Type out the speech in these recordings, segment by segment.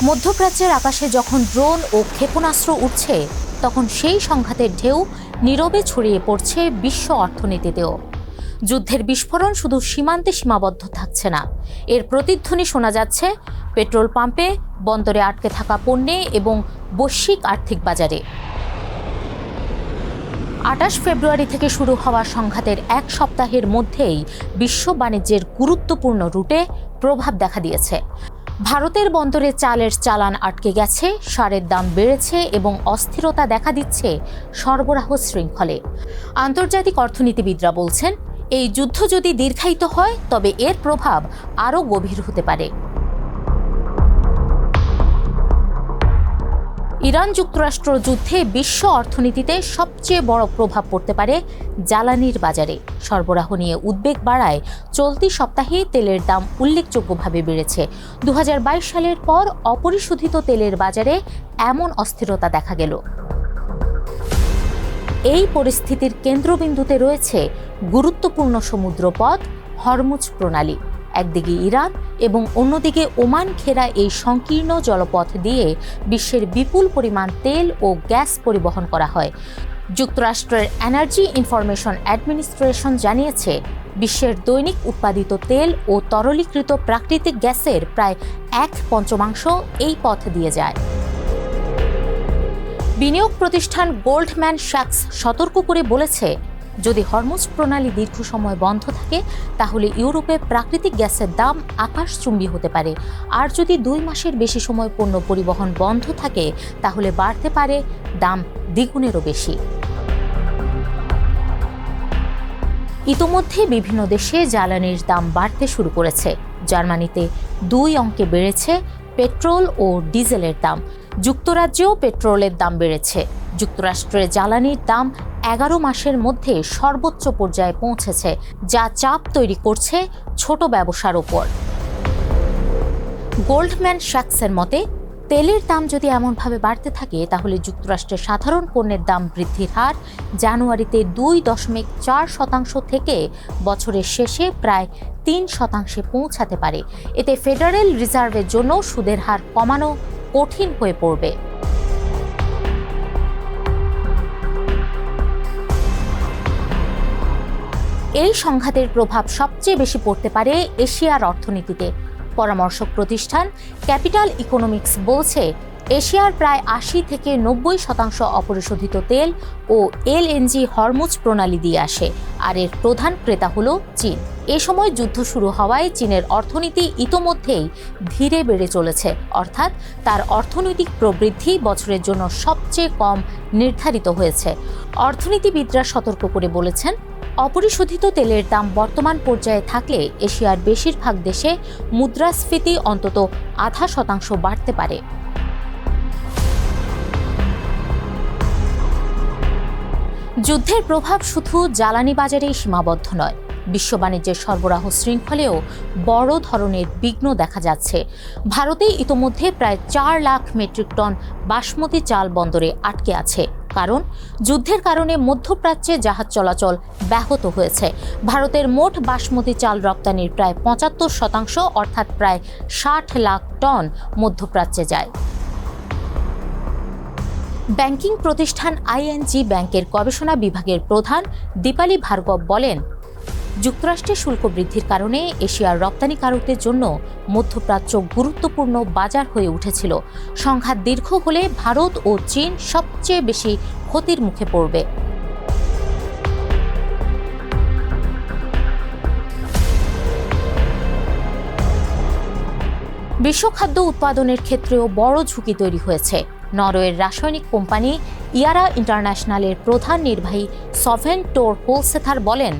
মধ্যপ্রাচ্যের আকাশে যখন ড্রোন ও ক্ষেপণাস্ত্র উঠছে, তখন সেই সংঘাতের ঢেউ নীরবে ছড়িয়ে পড়ছে বিশ্ব অর্থনীতিতেও। যুদ্ধের বিস্ফোরণ শুধু সীমান্তে সীমাবদ্ধ থাকছে না, এর প্রতিধ্বনি শোনা যাচ্ছে পেট্রোল পাম্পে, বন্দরে আটকে থাকা পণ্যে এবং বৈশ্বিক আর্থিক বাজারে। ২৮ ফেব্রুয়ারি থেকে শুরু হওয়া সংঘাতের এক সপ্তাহের মধ্যেই বিশ্ব বাণিজ্যের গুরুত্বপূর্ণ রুটে প্রভাব দেখা দিয়েছে। ভারতের বন্দরে চালের চালান আটকে গেছে, সারের দাম বেড়েছে এবং অস্থিরতা দেখা দিচ্ছে সরবরাহ শৃঙ্খলে। আন্তর্জাতিক অর্থনীতিবিদরা বলছেন, এই যুদ্ধ যদি দীর্ঘায়িত হয় তবে এর প্রভাব আরও গভীর হতে পারে। ইরান যুক্তরাষ্ট্র যুদ্ধে বিশ্ব অর্থনীতিতে সবচেয়ে বড় প্রভাব পড়তে পারে জ্বালানির বাজারে। সরবরাহ নিয়ে উদ্বেগ বাড়ায় চলতি সপ্তাহে তেলের দাম উল্লেখযোগ্যভাবে বেড়েছে। ২০২২ সালের পর অপরিশোধিত তেলের বাজারে এমন অস্থিরতা দেখা গেল। এই পরিস্থিতির কেন্দ্রবিন্দুতে রয়েছে গুরুত্বপূর্ণ সমুদ্রপথ হরমুজ প্রণালী। একদিকে ইরান এবং অন্যদিকে ওমান ঘেরা এই সংকীর্ণ জলপথ দিয়ে বিশ্বের বিপুল পরিমাণ তেল ও গ্যাস পরিবহন করা হয়। যুক্তরাষ্ট্রের এনার্জি ইনফরমেশন অ্যাডমিনিস্ট্রেশন জানিয়েছে, বিশ্বের দৈনিক উৎপাদিত তেল ও তরলীকৃত প্রাকৃতিক গ্যাসের প্রায় ১/৫ এই পথ দিয়ে যায়। বিনিয়োগ প্রতিষ্ঠান গোল্ডম্যান স্যাক্স সতর্ক করে বলেছে, যদি হরমুজ প্রণালী দীর্ঘ সময় বন্ধ থাকে তাহলে ইউরোপে প্রাকৃতিক গ্যাসের দাম আকাশচুম্বী হতে পারে। আর যদি ২ মাসের বেশি সময় পণ্য পরিবহন বন্ধ থাকে তাহলে বাড়তে পারে দাম দ্বিগুণেরও বেশি। ইতোমধ্যে বিভিন্ন দেশে জ্বালানির দাম বাড়তে শুরু করেছে। জার্মানিতে ২ অঙ্কে বেড়েছে পেট্রোল ও ডিজেলের দাম। যুক্তরাজ্যেও পেট্রোলের দাম বেড়েছে। যুক্তরাষ্ট্রে জ্বালানির দাম ১১ মাসের মধ্যে সর্বোচ্চ পর্যায়ে পৌঁছেছে, যা চাপ তৈরি করছে ছোট ব্যবসার ওপর। গোল্ডম্যান স্যাক্সের মতে, তেলের দাম যদি এমনভাবে বাড়তে থাকে তাহলে যুক্তরাষ্ট্রের সাধারণ পণ্যের দাম বৃদ্ধির হার জানুয়ারিতে ২.৪% থেকে বছরের শেষে প্রায় ৩% পৌঁছাতে পারে। এতে ফেডারেল রিজার্ভের জন্য সুদের হার কমানো কঠিন হয়ে পড়বে। এই সংঘাতের প্রভাব সবচেয়ে বেশি পড়তে পারে এশিয়ার অর্থনীতিতে। পরামর্শক প্রতিষ্ঠান ক্যাপিটাল ইকোনমিক্স বলছে, এশিয়ার প্রায় ৮০ থেকে ৯০% অপরিশোধিত তেল ও এলএনজি হরমুজ প্রণালী দিয়ে আসে, আর এর প্রধান ক্রেতা হল চীন। এ সময় যুদ্ধ শুরু হওয়ায় চীনের অর্থনীতি ইতোমধ্যেই ধীরে বেড়ে চলেছে, অর্থাৎ তার অর্থনৈতিক প্রবৃদ্ধি বছরের জন্য সবচেয়ে কম নির্ধারিত হয়েছে। অর্থনীতিবিদরা সতর্ক করে বলেছেন, অপরিশোধিত তেলের দাম বর্তমান পর্যায়ে থাকলে এশিয়ার বেশিরভাগ দেশে মুদ্রাস্ফীতি অন্তত ০.৫% বাড়তে পারে। যুদ্ধের প্রভাব শুধু জ্বালানি বাজারেই সীমাবদ্ধ নয়, বিশ্ব বাণিজ্যের সরবরাহ শৃঙ্খলেও বড় ধরনের বিঘ্ন দেখা যাচ্ছে। ভারতে ইতোমধ্যে প্রায় ৪ লাখ মেট্রিক টন বাসমতি চাল বন্দরে আটকে আছে, কারণ যুদ্ধের কারণে মধ্যপ্রাচ্যে জাহাজ চলাচল ব্যাহত হয়েছে। ভারতের মোট বাসমতি চাল রপ্তানির প্রায় ৭৫%, অর্থাৎ প্রায় ৬০ লাখ টন মধ্যপ্রাচ্যে যায়। ব্যাংকিং প্রতিষ্ঠান আইএনজি ব্যাংকের গবেষণা বিভাগের প্রধান দীপালি ভার্গব বলেন, যুক্তরাষ্ট্রের শুল্ক বৃদ্ধির কারণে এশিয়ার রপ্তানিকারকদের জন্য মধ্যপ্রাচ্য গুরুত্বপূর্ণ বাজার হয়ে উঠেছিল। সংঘাত দীর্ঘ হলে ভারত ও চীন সবচেয়ে বেশি ক্ষতির মুখে পড়বে। বিশ্ব খাদ্য উৎপাদনের ক্ষেত্রেও বড় ঝুঁকি তৈরি হয়েছে। নরওয়ের রাসায়নিক কোম্পানি ইয়ারা ইন্টারন্যাশনালের প্রধান নির্বাহী সভেন টোর হোলসেথার বলেন,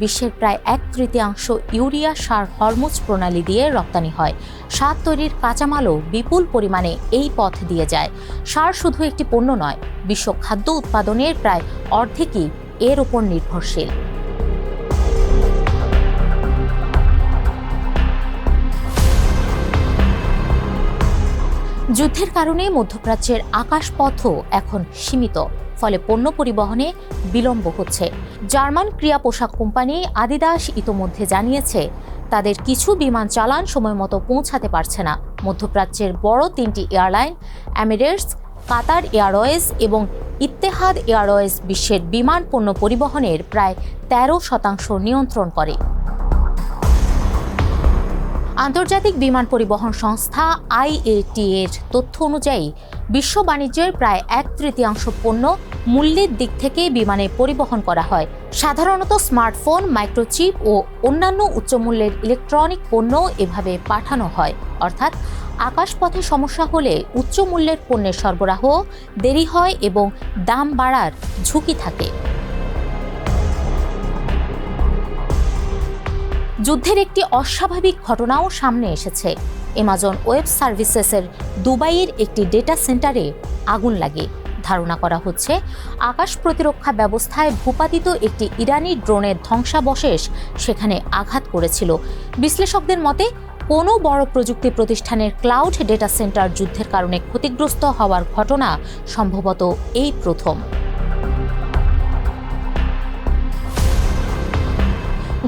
বিশ্বের প্রায় ১/৩ ইউরিয়া সার হরমুজ প্রণালী দিয়ে রপ্তানি হয়। সার তৈরির কাঁচামালও বিপুল পরিমাণে এই পথ দিয়ে যায়। সার শুধু একটি পণ্য নয়, বিশ্ব খাদ্য উৎপাদনের প্রায় অর্ধেকই এর উপর নির্ভরশীল। যুদ্ধের কারণে মধ্যপ্রাচ্যের আকাশপথও এখন সীমিত, ফলে পণ্য পরিবহনে বিলম্ব হচ্ছে। জার্মান ক্রীড়া পোশাক কোম্পানি আদিদাস ইতোমধ্যে জানিয়েছে, তাদের কিছু বিমান চালান সময়মতো পৌঁছাতে পারছে না। মধ্যপ্রাচ্যের বড় 3টি এয়ারলাইন এমিরেটস, কাতার এয়ারওয়েজ এবং ইত্তেহাদ এয়ারওয়েজ বিশ্বের বিমান পণ্য পরিবহনের প্রায় 13% নিয়ন্ত্রণ করে। আন্তর্জাতিক বিমান পরিবহন সংস্থা IATA এর তথ্য অনুযায়ী বিশ্ব বাণিজ্যের প্রায় 1/3 পণ্য মূল্যের দিক থেকে বিমানে পরিবহন করা হয়। সাধারণত স্মার্টফোন, মাইক্রোচিপ ও অন্যান্য উচ্চমূল্যের ইলেকট্রনিক পণ্য এভাবে পাঠানো হয়। অর্থাৎ আকাশপথে সমস্যা হলে উচ্চমূল্যের পণ্যের সরবরাহ দেরি হয় এবং দাম বাড়ার ঝুঁকি থাকে। যুদ্ধের একটি অস্বাভাবিক ঘটনাও সামনে এসেছে। অ্যামাজন ওয়েব সার্ভিসেসের দুবাইয়ের একটি ডেটা সেন্টারে আগুন লাগে। ধারণা করা হচ্ছে আকাশ প্রতিরক্ষা ব্যবস্থায় ভূপাতিত একটি ইরানি ড্রোনের ধ্বংসাবশেষ সেখানে আঘাত করেছিল। বিশ্লেষকদের মতে কোনো বড় প্রযুক্তি প্রতিষ্ঠানের ক্লাউড ডেটা সেন্টার যুদ্ধের কারণে ক্ষতিগ্রস্ত হওয়ার ঘটনা সম্ভবত এই প্রথম।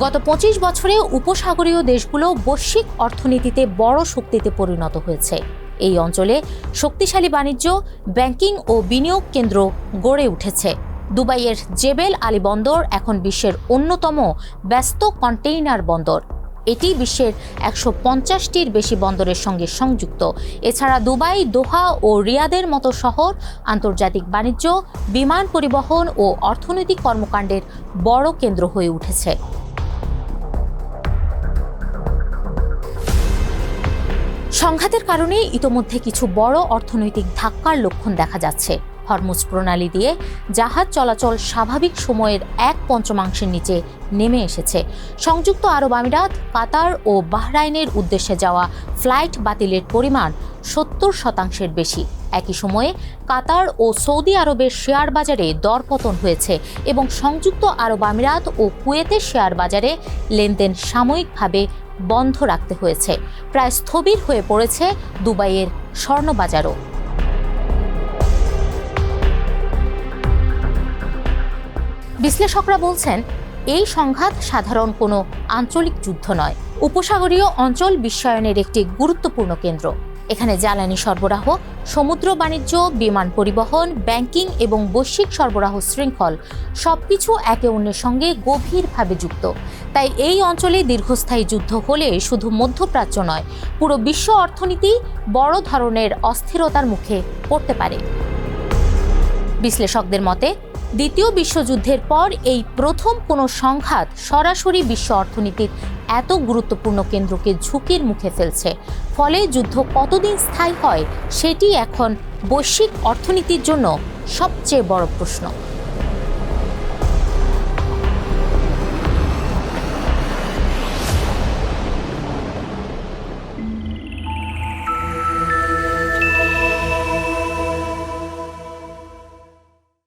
গত 25 বছরে উপসাগরীয় দেশগুলো বৈশ্বিক অর্থনীতিতে বড় শক্তিতে পরিণত হয়েছে। এই অঞ্চলে শক্তিশালী বাণিজ্য, ব্যাংকিং ও বিনিয়োগ কেন্দ্র গড়ে উঠেছে। দুবাইয়ের জেবেল আলী বন্দর এখন বিশ্বের অন্যতম ব্যস্ত কন্টেইনার বন্দর। এটি বিশ্বের 150টির বেশি বন্দরের সঙ্গে সংযুক্ত। এছাড়া দুবাই, দোহা ও রিয়াদের মতো শহর আন্তর্জাতিক বাণিজ্য, বিমান পরিবহন ও অর্থনৈতিক কর্মকাণ্ডের বড় কেন্দ্র হয়ে উঠেছে। সংঘাতের কারণে ইতোমধ্যে কিছু বড় অর্থনৈতিক ধাক্কার লক্ষণ দেখা যাচ্ছে। হরমুজ প্রণালী দিয়ে জাহাজ চলাচল স্বাভাবিক সময়ের 1/5 নিচে নেমে এসেছে। সংযুক্ত আরব আমিরাত, কাতার ও বাহরাইনের উদ্দেশ্যে যাওয়া ফ্লাইট বাতিলের পরিমাণ 70% বেশি। একই সময়ে কাতার ও সৌদি আরবের শেয়ার বাজারে দরপতন হয়েছে এবং সংযুক্ত আরব আমিরাত ও কুয়েতের শেয়ার বাজারে লেনদেন সাময়িকভাবে বন্ধ রাখতে হয়েছে। প্রায় স্থবির হয়ে পড়েছে দুবাইয়ের স্বর্ণবাজারও। বিশ্লেষকরা বলছেন, এই সংঘাত সাধারণ কোনো আঞ্চলিক যুদ্ধ নয়। উপসাগরীয় অঞ্চল বিশ্বায়নের একটি গুরুত্বপূর্ণ কেন্দ্র। এখানে জ্বালানি সরবরাহ, সমুদ্র বাণিজ্য, বিমান পরিবহন, ব্যাংকিং এবং বৈশ্বিক সরবরাহ শৃঙ্খল সবকিছু একে অন্যের সঙ্গে গভীরভাবে যুক্ত। তাই এই অঞ্চলে দীর্ঘস্থায়ী যুদ্ধ হলে শুধু মধ্যপ্রাচ্য নয়, পুরো বিশ্ব অর্থনীতি বড় ধরনের অস্থিরতার মুখে পড়তে পারে। বিশ্লেষকদের মতে দ্বিতীয় বিশ্বযুদ্ধের পর এই প্রথম কোনো সংঘাত সরাসরি বিশ্ব অর্থনীতির এত গুরুত্বপূর্ণ কেন্দ্রকে ঝুঁকির মুখে ফেলছে। ফলে যুদ্ধ কতদিন স্থায়ী হয় সেটি এখন বৈশ্বিক অর্থনীতির জন্য সবচেয়ে বড় প্রশ্ন।